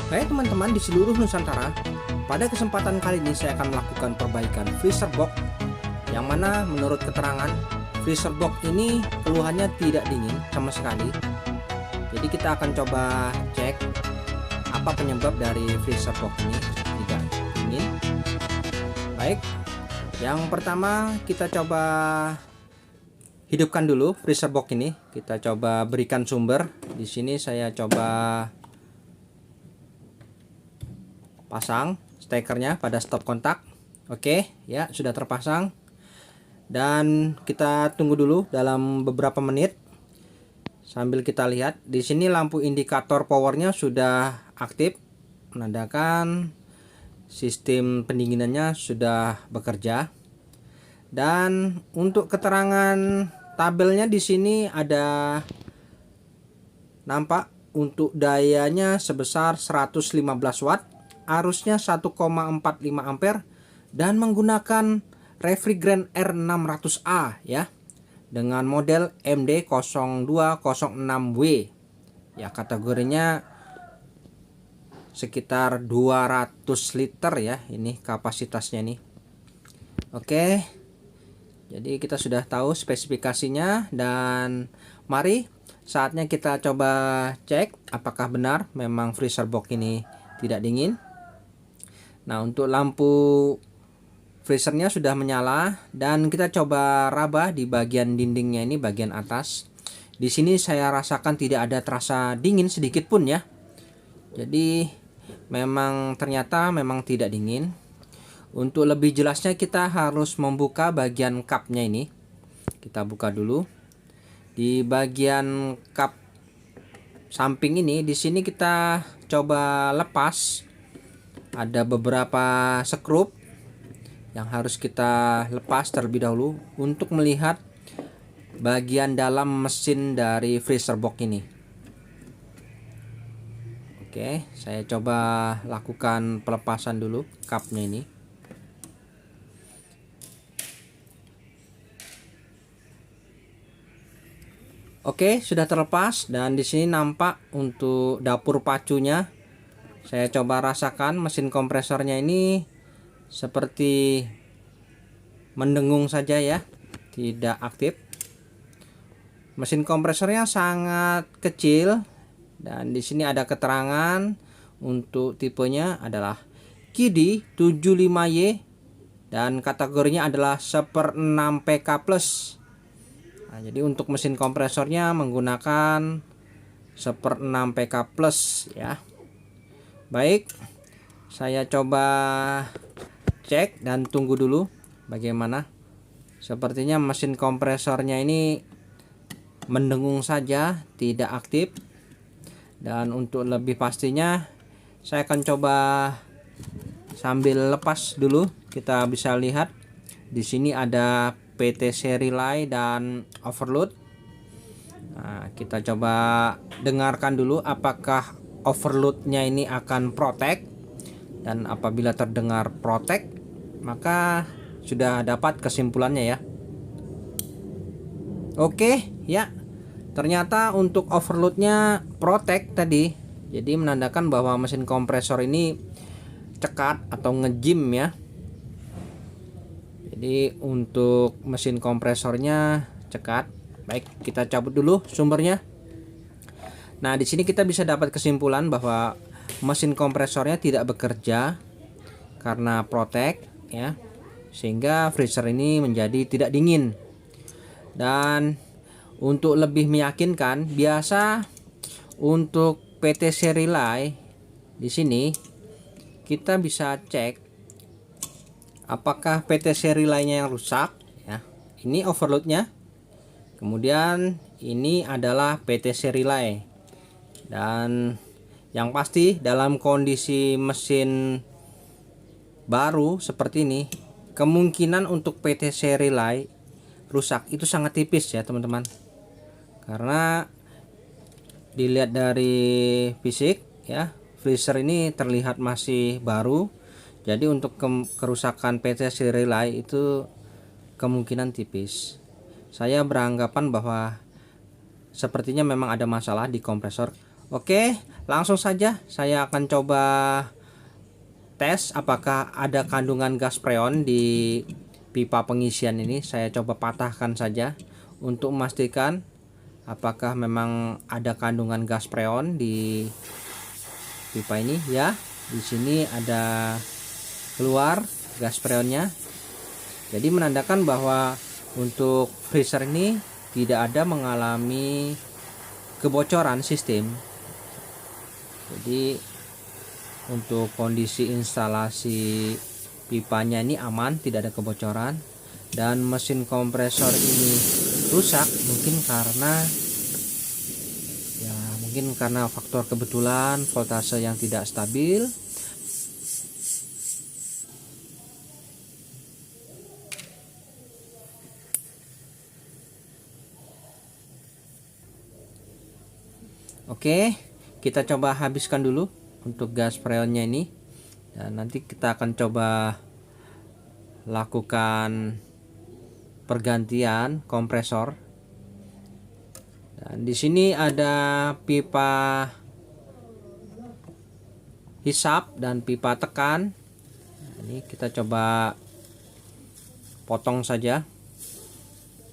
Hai teman-teman di seluruh Nusantara, pada kesempatan kali ini saya akan melakukan perbaikan freezer box, yang mana menurut keterangan freezer box ini keluhannya tidak dingin sama sekali. Jadi kita akan coba cek apa penyebab dari freezer box ini tidak dingin. Baik, yang pertama kita coba hidupkan dulu freezer box ini. Kita coba berikan sumber. Di sini saya coba pasang stekernya pada stop kontak. Oke, ya sudah terpasang. Dan kita tunggu dulu dalam beberapa menit sambil kita lihat. Di sini lampu indikator powernya sudah aktif, menandakan sistem pendinginannya sudah bekerja. Dan untuk keterangan tabelnya di sini ada nampak untuk dayanya sebesar 115 watt. Arusnya 1,45 ampere dan menggunakan refrigerant R600A ya, dengan model MD0206W ya, kategorinya sekitar 200 liter ya, ini kapasitasnya nih. Oke, jadi kita sudah tahu spesifikasinya dan mari saatnya kita coba cek apakah benar memang freezer box ini tidak dingin. Nah, untuk lampu freezernya sudah menyala dan kita coba raba di bagian dindingnya ini, bagian atas. Di sini saya rasakan tidak ada terasa dingin sedikit pun ya. Jadi ternyata memang tidak dingin. Untuk lebih jelasnya kita harus membuka bagian cupnya ini. Kita buka dulu. Di bagian cup samping ini, di sini kita coba lepas. Ada beberapa skrup yang harus kita lepas terlebih dahulu untuk melihat bagian dalam mesin dari freezer box ini. Oke, saya coba lakukan pelepasan dulu cupnya ini. Oke, sudah terlepas dan di sini nampak untuk dapur pacunya. Saya coba rasakan mesin kompresornya ini seperti mendengung saja ya, tidak aktif. Mesin kompresornya sangat kecil dan di sini ada keterangan untuk tipenya adalah KIDI 75Y dan kategorinya adalah 1/6 PK+. Nah, jadi untuk mesin kompresornya menggunakan 1/6 PK+ ya. Baik, saya coba cek dan tunggu dulu bagaimana. Sepertinya mesin kompresornya ini mendengung saja, tidak aktif. Dan untuk lebih pastinya saya akan coba sambil lepas dulu. Kita bisa lihat di sini ada PTC relay dan overload. Nah, kita coba dengarkan dulu apakah overloadnya ini akan protect, dan apabila terdengar protect maka sudah dapat kesimpulannya ya. Oke ya, ternyata untuk overloadnya protect tadi, jadi menandakan bahwa mesin kompresor ini cekat atau ngejim ya. Jadi untuk mesin kompresornya cekat. Baik, kita cabut dulu sumbernya. Nah, di sini kita bisa dapat kesimpulan bahwa mesin kompresornya tidak bekerja karena protect ya, sehingga freezer ini menjadi tidak dingin. Dan untuk lebih meyakinkan, biasa untuk PTC relay di sini kita bisa cek apakah PTC relaynya yang rusak ya. Ini overloadnya. Kemudian ini adalah PTC relay. Dan yang pasti dalam kondisi mesin baru seperti ini, kemungkinan untuk PTC relay rusak itu sangat tipis ya teman-teman. Karena dilihat dari fisik ya, freezer ini terlihat masih baru. Jadi untuk kerusakan PTC relay itu kemungkinan tipis. Saya beranggapan bahwa sepertinya memang ada masalah di kompresor. Oke, Langsung saja saya akan coba tes apakah ada kandungan gas freon di pipa pengisian ini. Saya coba patahkan saja untuk memastikan apakah memang ada kandungan gas freon di pipa ini ya. Di sini ada keluar gas freonnya. Jadi menandakan bahwa untuk freezer ini tidak ada mengalami kebocoran sistem. Jadi untuk kondisi instalasi pipanya ini aman, tidak ada kebocoran. Dan mesin kompresor ini rusak mungkin karena faktor kebetulan voltase yang tidak stabil. Oke, kita coba habiskan dulu untuk gas freonnya ini, dan nanti kita akan coba lakukan pergantian kompresor. Dan di sini ada pipa hisap dan pipa tekan. Ini kita coba potong saja.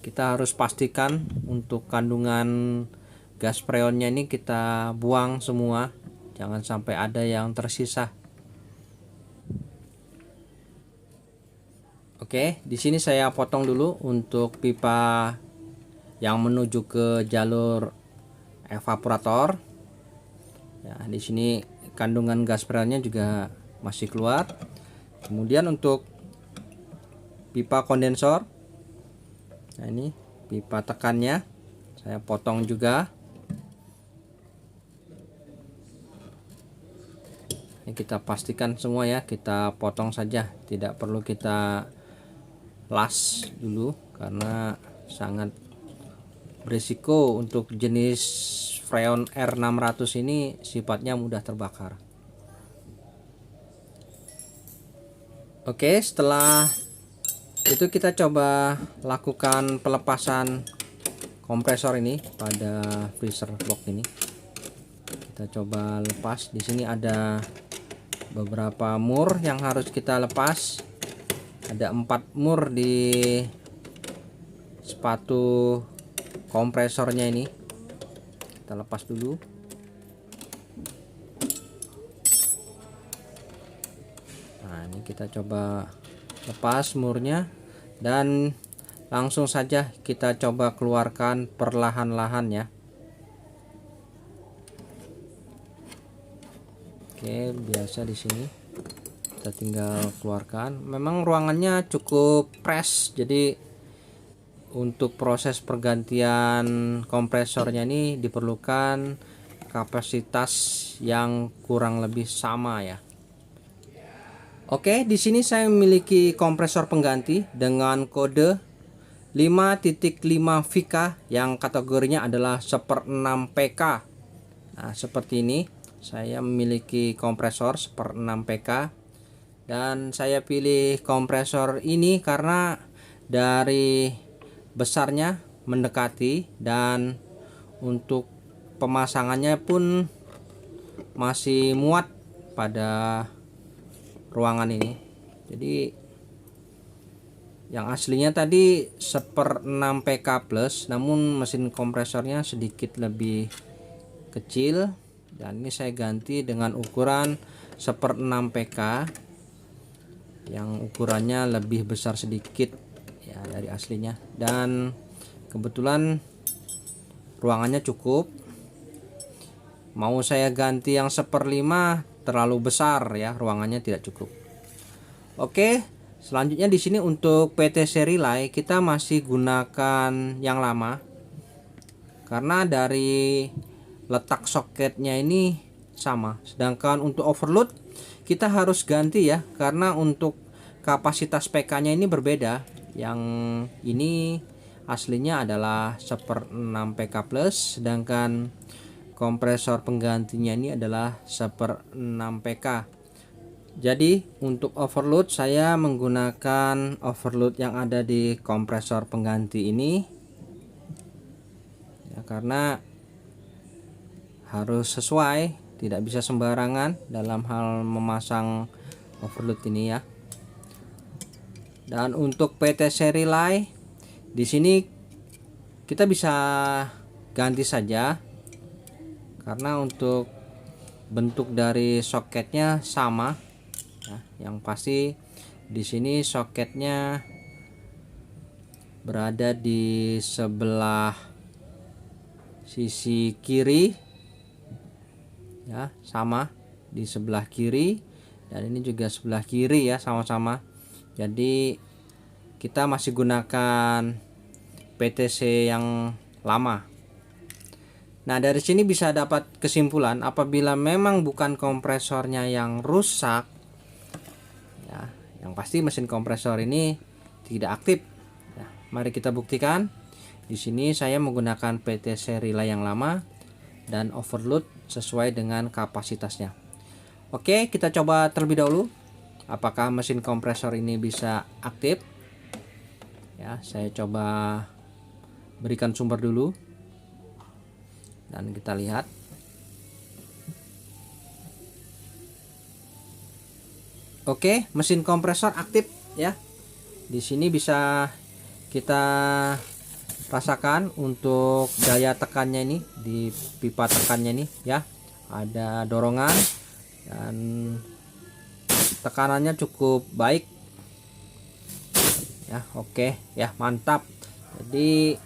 Kita harus pastikan untuk kandungan gas freonnya ini kita buang semua, jangan sampai ada yang tersisa. Oke, di sini saya potong dulu untuk pipa yang menuju ke jalur evaporator. Ya, di sini kandungan gas freonnya juga masih keluar. Kemudian untuk pipa kondensor, nah ini pipa tekannya saya potong juga. Ini kita pastikan semua ya, kita potong saja, tidak perlu kita las dulu karena sangat berisiko. Untuk jenis freon R600 ini sifatnya mudah terbakar. Oke, setelah itu kita coba lakukan pelepasan kompresor ini pada freezer box ini. Kita coba lepas. Di sini ada beberapa mur yang harus kita lepas. Ada 4 mur di sepatu kompresornya ini. Kita lepas dulu. Nah, ini kita coba lepas murnya dan langsung saja kita coba keluarkan perlahan-lahan ya. Oke, biasa di sini kita tinggal keluarkan. Memang ruangannya cukup fresh, jadi untuk proses pergantian kompresornya ini diperlukan kapasitas yang kurang lebih sama ya. Oke, di sini saya memiliki kompresor pengganti dengan kode 5.5 VK yang kategorinya adalah 1/6 PK. Nah, seperti ini. Saya memiliki kompresor 1/6 PK. Dan saya pilih kompresor ini karena dari besarnya mendekati dan untuk pemasangannya pun masih muat pada ruangan ini. Jadi yang aslinya tadi 1/6 PK plus, namun mesin kompresornya sedikit lebih kecil, dan ini saya ganti dengan ukuran 1/6 PK yang ukurannya lebih besar sedikit ya dari aslinya. Dan kebetulan ruangannya cukup. Mau saya ganti yang 1/5 terlalu besar ya, ruangannya tidak cukup. Oke, selanjutnya di sini untuk PTC relay kita masih gunakan yang lama karena dari letak soketnya ini sama. Sedangkan untuk overload kita harus ganti ya, karena untuk kapasitas PK nya ini berbeda. Yang ini aslinya adalah 1/6 PK plus, sedangkan kompresor penggantinya ini adalah 1/6 PK. Jadi untuk overload saya menggunakan overload yang ada di kompresor pengganti ini ya, karena harus sesuai tidak bisa sembarangan dalam hal memasang overload ini ya. Dan untuk PTC relay di sini kita bisa ganti saja, karena untuk bentuk dari soketnya sama ya. Yang pasti di sini soketnya berada di sebelah sisi kiri ya, sama di sebelah kiri, dan ini juga sebelah kiri ya, sama-sama. Jadi kita masih gunakan PTC yang lama. Nah, dari sini bisa dapat kesimpulan apabila memang bukan kompresornya yang rusak ya, yang pasti mesin kompresor ini tidak aktif. Nah, mari kita buktikan. Di sini saya menggunakan PTC relay yang lama dan overload sesuai dengan kapasitasnya. Oke, kita coba terlebih dahulu apakah mesin kompresor ini bisa aktif. Ya, saya coba berikan sumber dulu dan kita lihat. Oke, mesin kompresor aktif ya. Di sini bisa kita rasakan untuk daya tekannya ini di pipa tekannya ini ya. Ada dorongan dan tekanannya cukup baik. Ya, oke ya, mantap. Jadi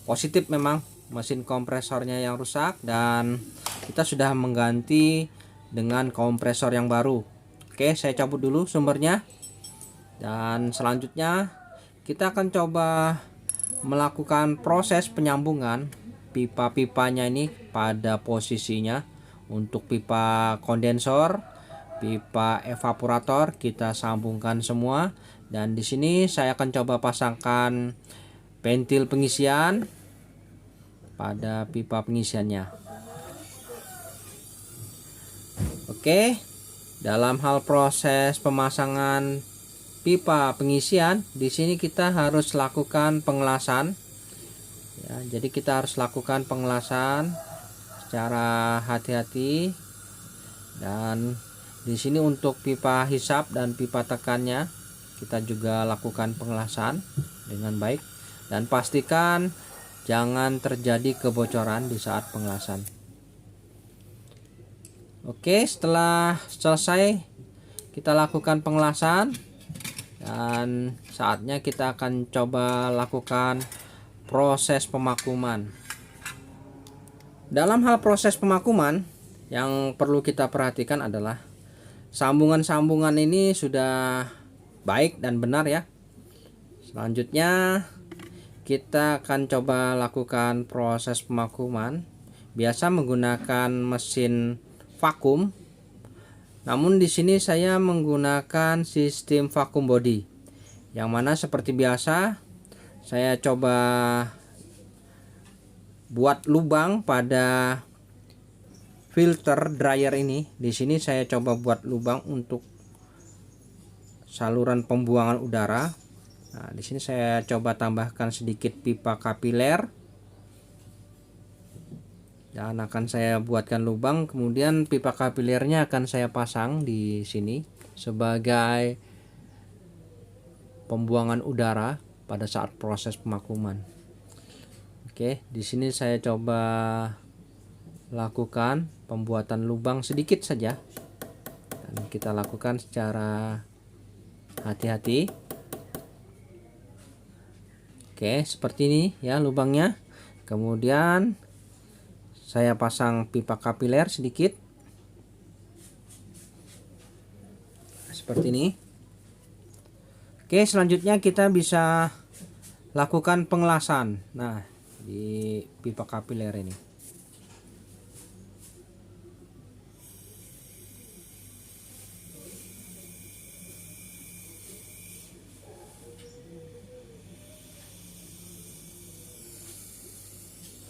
positif memang mesin kompresornya yang rusak dan kita sudah mengganti dengan kompresor yang baru. Oke, saya cabut dulu sumbernya. Dan selanjutnya kita akan coba melakukan proses penyambungan pipa-pipanya ini pada posisinya. Untuk pipa kondensor, pipa evaporator kita sambungkan semua, dan di sini saya akan coba pasangkan ventil pengisian pada pipa pengisiannya. Oke, dalam hal proses pemasangan pipa pengisian, di sini kita harus lakukan pengelasan. Ya, jadi kita harus lakukan pengelasan secara hati-hati. Dan di sini untuk pipa hisap dan pipa tekannya kita juga lakukan pengelasan dengan baik, dan pastikan jangan terjadi kebocoran di saat pengelasan. Oke, setelah selesai kita lakukan pengelasan, dan saatnya kita akan coba lakukan proses pemakuman. Dalam hal proses pemakuman, yang perlu kita perhatikan adalah sambungan-sambungan ini sudah baik dan benar ya. Selanjutnya kita akan coba lakukan proses pemakuman biasa menggunakan mesin vakum. Namun di sini saya menggunakan sistem vakum body, yang mana seperti biasa saya coba buat lubang pada filter dryer ini. Di sini saya coba buat lubang untuk saluran pembuangan udara. Nah, di sini saya coba tambahkan sedikit pipa kapiler dan akan saya buatkan lubang, kemudian pipa kapilernya akan saya pasang di sini sebagai pembuangan udara pada saat proses pemakuman. Oke, di sini saya coba lakukan pembuatan lubang sedikit saja, dan kita lakukan secara hati-hati. Oke, seperti ini ya lubangnya. Kemudian saya pasang pipa kapiler sedikit seperti ini. Oke, selanjutnya kita bisa lakukan pengelasan. Nah, di pipa kapiler ini.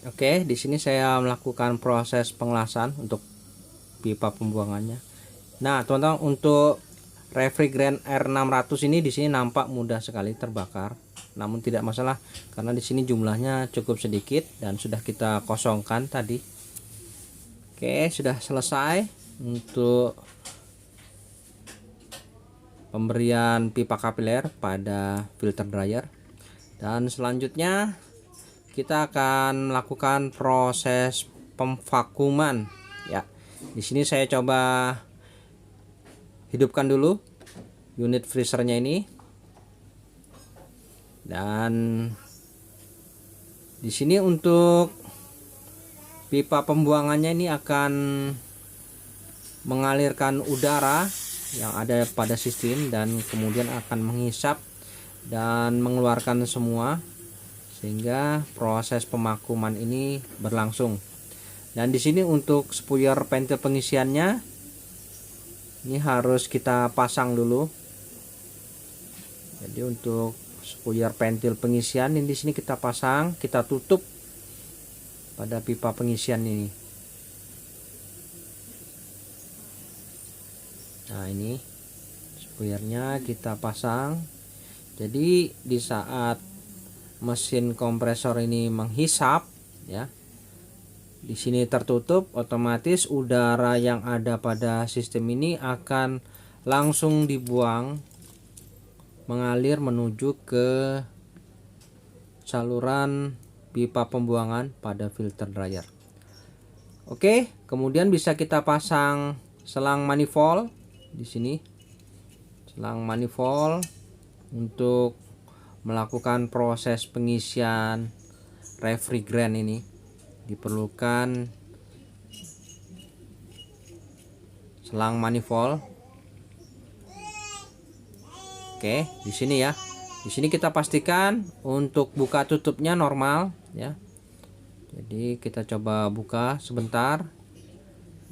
Oke, di sini saya melakukan proses pengelasan untuk pipa pembuangannya. Nah, teman-teman, untuk refrigerant R600 ini di sini nampak mudah sekali terbakar. Namun tidak masalah karena di sini jumlahnya cukup sedikit dan sudah kita kosongkan tadi. Oke, sudah selesai untuk pemberian pipa kapiler pada filter dryer. Dan selanjutnya kita akan melakukan proses pemvakuman ya. Di sini saya coba hidupkan dulu unit freezernya ini. Dan di sini untuk pipa pembuangannya ini akan mengalirkan udara yang ada pada sistem dan kemudian akan menghisap dan mengeluarkan semua, sehingga proses pemakuman ini berlangsung. Dan di sini untuk spuyer pentil pengisiannya ini harus kita pasang dulu. Jadi untuk spuyer pentil pengisian ini di sini kita pasang, kita tutup pada pipa pengisian ini. Nah, ini spuyernya kita pasang. Jadi di saat mesin kompresor ini menghisap ya, di sini tertutup, otomatis udara yang ada pada sistem ini akan langsung dibuang, mengalir menuju ke saluran pipa pembuangan pada filter dryer. Oke, kemudian bisa kita pasang selang manifold di sini. Selang manifold untuk melakukan proses pengisian refrigeran ini diperlukan selang manifold. Oke, di sini ya. Di sini kita pastikan untuk buka tutupnya normal ya. Jadi kita coba buka sebentar.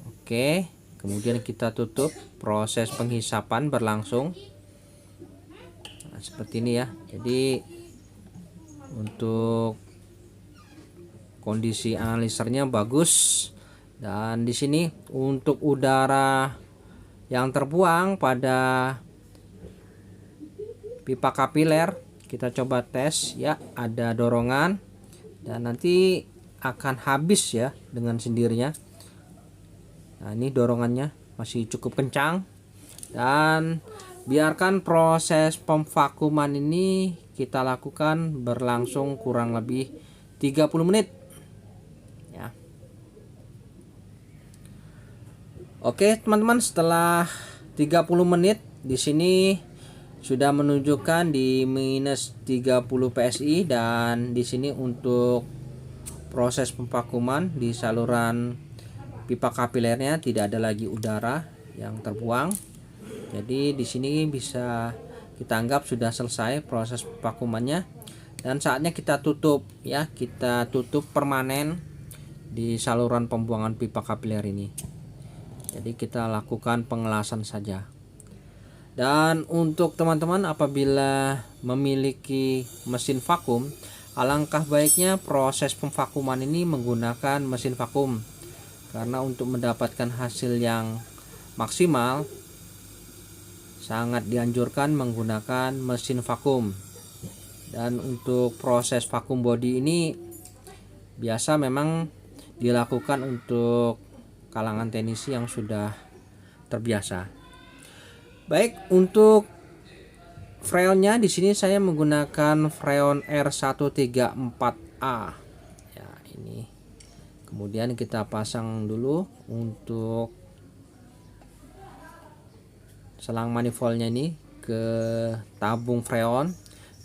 Oke, kemudian kita tutup, proses penghisapan berlangsung. Nah, seperti ini ya. Jadi untuk kondisi analisernya bagus. Dan di sini untuk udara yang terbuang pada pipa kapiler kita coba tes ya, ada dorongan dan nanti akan habis ya dengan sendirinya. Nah, ini dorongannya masih cukup kencang, dan biarkan proses pemvakuman ini kita lakukan berlangsung kurang lebih 30 menit ya. Oke teman-teman, setelah 30 menit di sini sudah menunjukkan di minus 30 PSI, dan di sini untuk proses pemvakuman di saluran pipa kapilernya tidak ada lagi udara yang terbuang. Jadi di sini bisa kita anggap sudah selesai proses vakumannya, dan saatnya kita tutup ya, kita tutup permanen di saluran pembuangan pipa kapiler ini. Jadi kita lakukan pengelasan saja. Dan untuk teman-teman apabila memiliki mesin vakum, alangkah baiknya proses pemvakuman ini menggunakan mesin vakum, karena untuk mendapatkan hasil yang maksimal sangat dianjurkan menggunakan mesin vakum. Dan untuk proses vakum body ini biasa memang dilakukan untuk kalangan teknisi yang sudah terbiasa. Baik, untuk freonnya di sini saya menggunakan freon R134A. Ya, ini. Kemudian kita pasang dulu untuk selang manifoldnya ini ke tabung freon.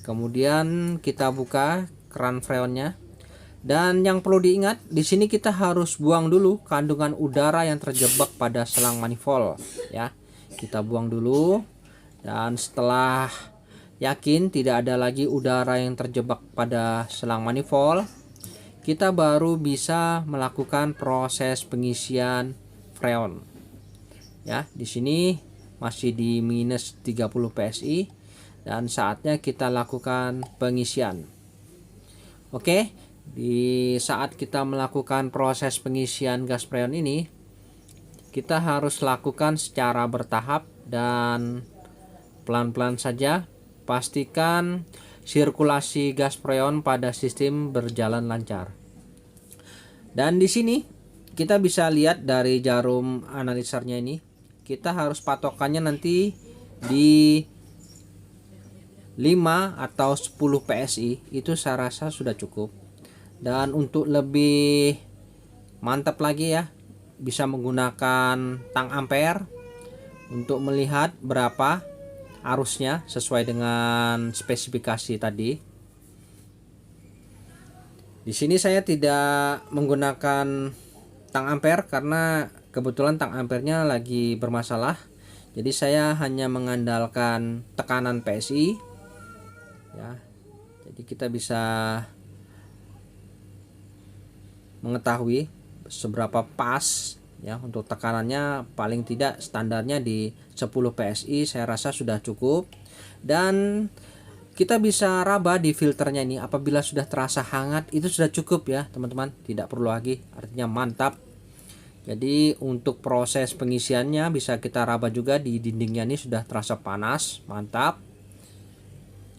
Kemudian kita buka keran freonnya. Dan yang perlu diingat, di sini kita harus buang dulu kandungan udara yang terjebak pada selang manifold ya. Kita buang dulu, dan setelah yakin tidak ada lagi udara yang terjebak pada selang manifold, kita baru bisa melakukan proses pengisian freon. Ya, di sini masih di minus 30 PSI dan saatnya kita lakukan pengisian. Oke, di saat kita melakukan proses pengisian gas freon ini, kita harus lakukan secara bertahap dan pelan-pelan saja. Pastikan sirkulasi gas freon pada sistem berjalan lancar. Dan di sini kita bisa lihat dari jarum analisarnya ini, kita harus patokannya nanti di 5 atau 10 PSI, itu saya rasa sudah cukup. Dan untuk lebih mantap lagi ya, bisa menggunakan tang ampere untuk melihat berapa arusnya sesuai dengan spesifikasi tadi. Di sini saya tidak menggunakan tang ampere karena kebetulan tang ampernya lagi bermasalah. Jadi saya hanya mengandalkan tekanan PSI ya. Jadi kita bisa mengetahui seberapa pas ya. Untuk tekanannya paling tidak standarnya di 10 PSI saya rasa sudah cukup. Dan kita bisa raba di filternya ini, apabila sudah terasa hangat itu sudah cukup ya teman-teman, tidak perlu lagi, artinya mantap. Jadi untuk proses pengisiannya bisa kita raba juga di dindingnya, ini sudah terasa panas, mantap.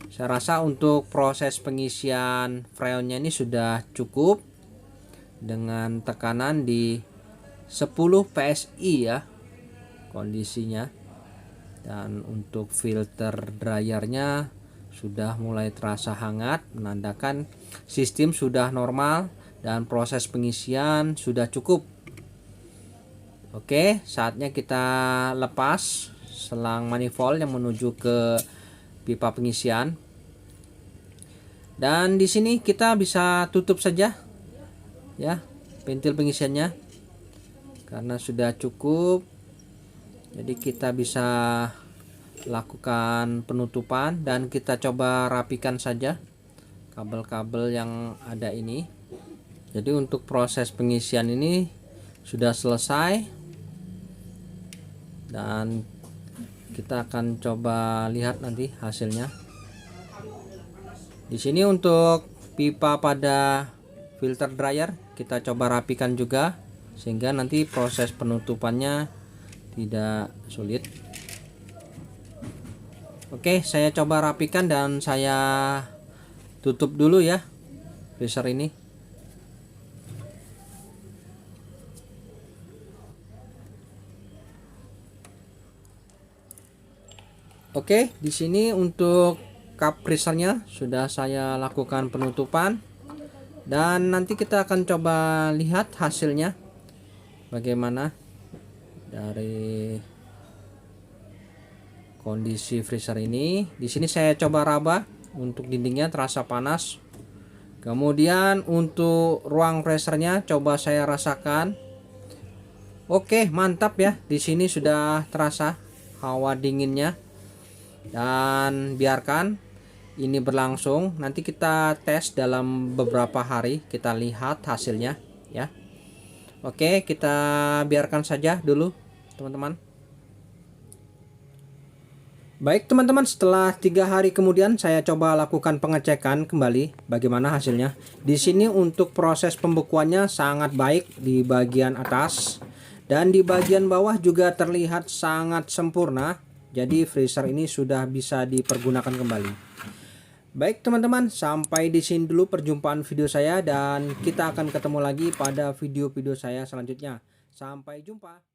Saya rasa untuk proses pengisian freonnya ini sudah cukup dengan tekanan di 10 PSI ya kondisinya. Dan untuk filter dryernya sudah mulai terasa hangat, menandakan sistem sudah normal dan proses pengisian sudah cukup. Oke, saatnya kita lepas selang manifold yang menuju ke pipa pengisian. Dan di sini kita bisa tutup saja ya ventil pengisiannya karena sudah cukup. Jadi kita bisa lakukan penutupan dan kita coba rapikan saja kabel-kabel yang ada ini. Jadi untuk proses pengisian ini sudah selesai dan kita akan coba lihat nanti hasilnya. Di sini untuk pipa pada filter dryer kita coba rapikan juga sehingga nanti proses penutupannya tidak sulit. Oke, saya coba rapikan dan saya tutup dulu ya freezer ini. Oke, di sini untuk cup freezernya sudah saya lakukan penutupan dan nanti kita akan coba lihat hasilnya bagaimana dari kondisi freezer ini. Di sini saya coba raba, untuk dindingnya terasa panas. Kemudian untuk ruang freezernya coba saya rasakan. Oke, mantap ya. Di sini sudah terasa hawa dinginnya. Dan biarkan ini berlangsung. Nanti kita tes dalam beberapa hari, kita lihat hasilnya ya. Oke, kita biarkan saja dulu teman-teman. Baik teman-teman, setelah 3 hari kemudian saya coba lakukan pengecekan kembali bagaimana hasilnya. Di sini untuk proses pembekuannya sangat baik di bagian atas dan di bagian bawah juga terlihat sangat sempurna. Jadi freezer ini sudah bisa dipergunakan kembali. Baik teman-teman, sampai di sini dulu perjumpaan video saya dan kita akan ketemu lagi pada video-video saya selanjutnya. Sampai jumpa.